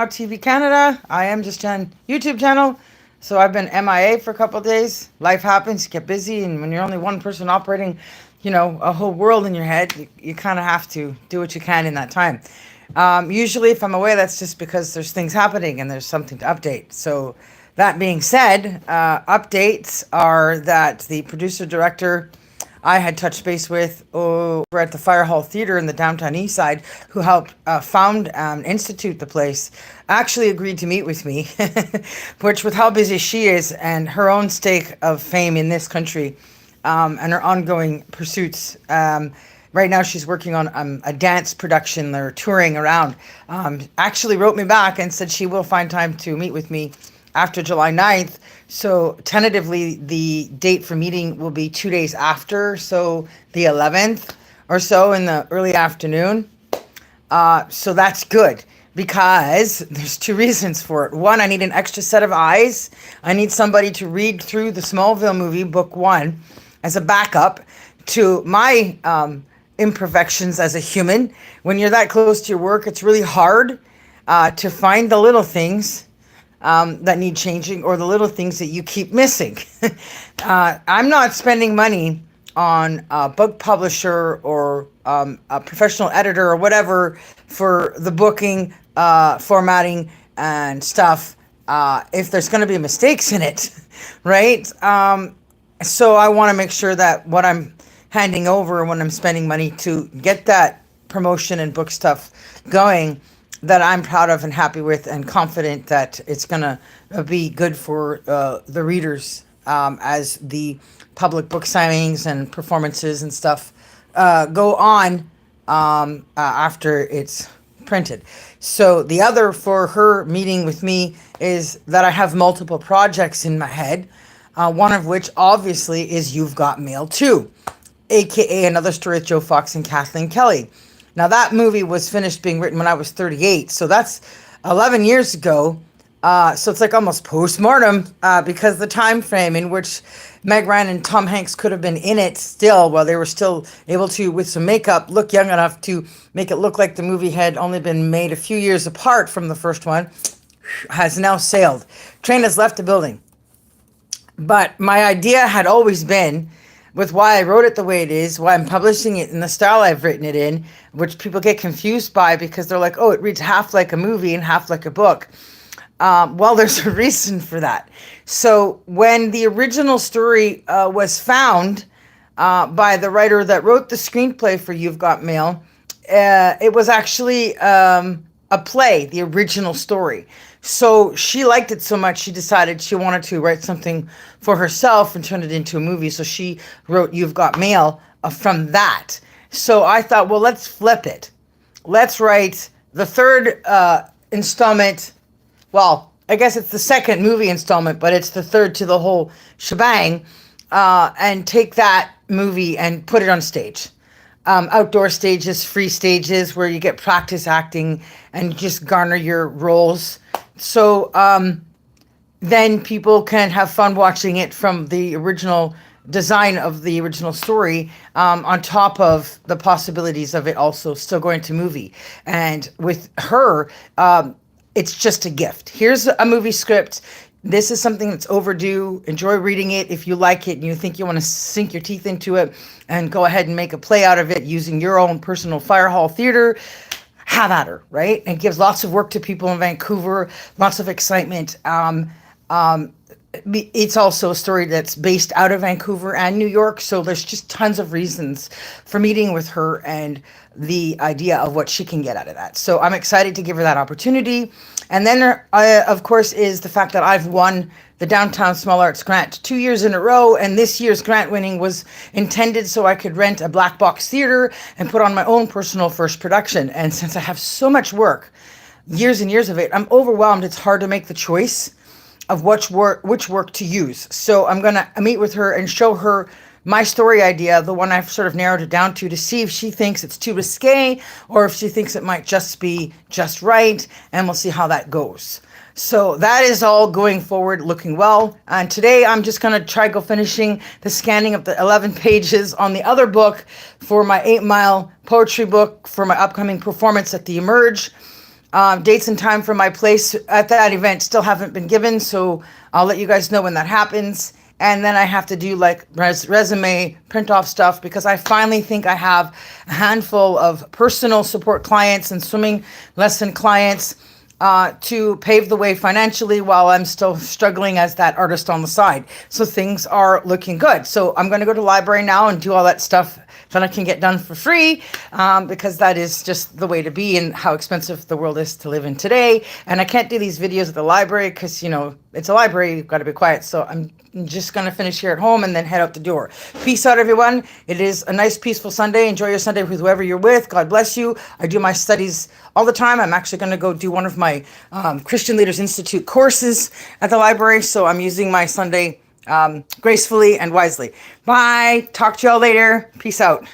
Out TV Canada. I am just on YouTube channel. So I've been MIA for a couple of days. Life happens, you get busy, and when you're only one person operating, a whole world in your head, you kind of have to do what you can in that time. Usually, if I'm away, that's just because there's things happening and there's something to update. So that being said, updates are that the producer director I had touched base with over at the Fire Hall Theater in the downtown east side, who helped found and institute the place, actually agreed to meet with me, which with how busy she is and her own stake of fame in this country and her ongoing pursuits. Right now she's working on a dance production. They're touring around. Actually wrote me back and said she will find time to meet with me after July 9th. So tentatively, the date for meeting will be 2 days after, so the 11th or so in the early afternoon. So that's good because there's two reasons for it. One, I need an extra set of eyes. I need somebody to read through the Smallville movie, book one, as a backup to my imperfections as a human. When you're that close to your work, it's really hard to find the little things that need changing or the little things that you keep missing. I'm not spending money on a book publisher or a professional editor or whatever for the booking, formatting, and stuff if there's going to be mistakes in it, right? So I want to make sure that what I'm handing over when I'm spending money to get that promotion and book stuff going, that I'm proud of and happy with and confident that it's going to be good for the readers as the public book signings and performances and stuff go on after it's printed. So the other for her meeting with me is that I have multiple projects in my head, one of which obviously is You've Got Mail Too, aka Another Story with Joe Fox and Kathleen Kelly. Now, that movie was finished being written when I was 38, so that's 11 years ago. So it's like almost post-mortem because the time frame in which Meg Ryan and Tom Hanks could have been in it still, while they were still able to, with some makeup, look young enough to make it look like the movie had only been made a few years apart from the first one, has now sailed. Train has left the building. But my idea had always been, with why I wrote it the way it is, why I'm publishing it in the style I've written it in, which people get confused by because they're like, oh, it reads half like a movie and half like a book. Well, there's a reason for that. So when the original story was found by the writer that wrote the screenplay for You've Got Mail, it was actually a play, the original story. So she liked it so much, she decided she wanted to write something for herself and turn it into a movie. So she wrote You've Got Mail from that. So I thought, well, let's flip it. Let's write the third installment. Well, I guess it's the second movie installment, but it's the third to the whole shebang, and take that movie and put it on stage. Outdoor stages, free stages where you get practice acting and just garner your roles. So then people can have fun watching it from the original design of the original story, on top of the possibilities of it also still going to movie. And with her, it's just a gift. Here's a movie script. This is something that's overdue. Enjoy reading it. If you like it and you think you want to sink your teeth into it and go ahead and make a play out of it using your own personal Fire Hall Theater, have at her, right? It gives lots of work to people in Vancouver, lots of excitement. It's also a story that's based out of Vancouver and New York, so there's just tons of reasons for meeting with her and the idea of what she can get out of that. So I'm excited to give her that opportunity. And then, of course, is the fact that I've won the Downtown Small Arts Grant 2 years in a row, and this year's grant winning was intended so I could rent a black box theater and put on my own personal first production. And since I have so much work, years and years of it, I'm overwhelmed. It's hard to make the choice of which work to use. So I'm going to meet with her and show her my story idea, the one I've sort of narrowed it down to see if she thinks it's too risque or if she thinks it might just be just right, and we'll see how that goes. So that is all going forward, looking well. And today I'm just going to try go finishing the scanning of the 11 pages on the other book for my 8 Mile poetry book for my upcoming performance at the Emerge. Dates and time for my place at that event still haven't been given, so I'll let you guys know when that happens. And then I have to do like resume, print off stuff, because I finally think I have a handful of personal support clients and swimming lesson clients to pave the way financially while I'm still struggling as that artist on the side. So things are looking good. So I'm going to go to the library now and do all that stuff that I can get done for free, because that is just the way to be and how expensive the world is to live in today. And I can't do these videos at the library because, it's a library. You've got to be quiet. So I'm just going to finish here at home and then head out the door. Peace out, everyone. It is a nice, peaceful Sunday. Enjoy your Sunday with whoever you're with. God bless you. I do my studies all the time. I'm actually going to go do one of my Christian Leaders Institute courses at the library. So I'm using my Sunday gracefully and wisely. Bye. Talk to y'all later. Peace out.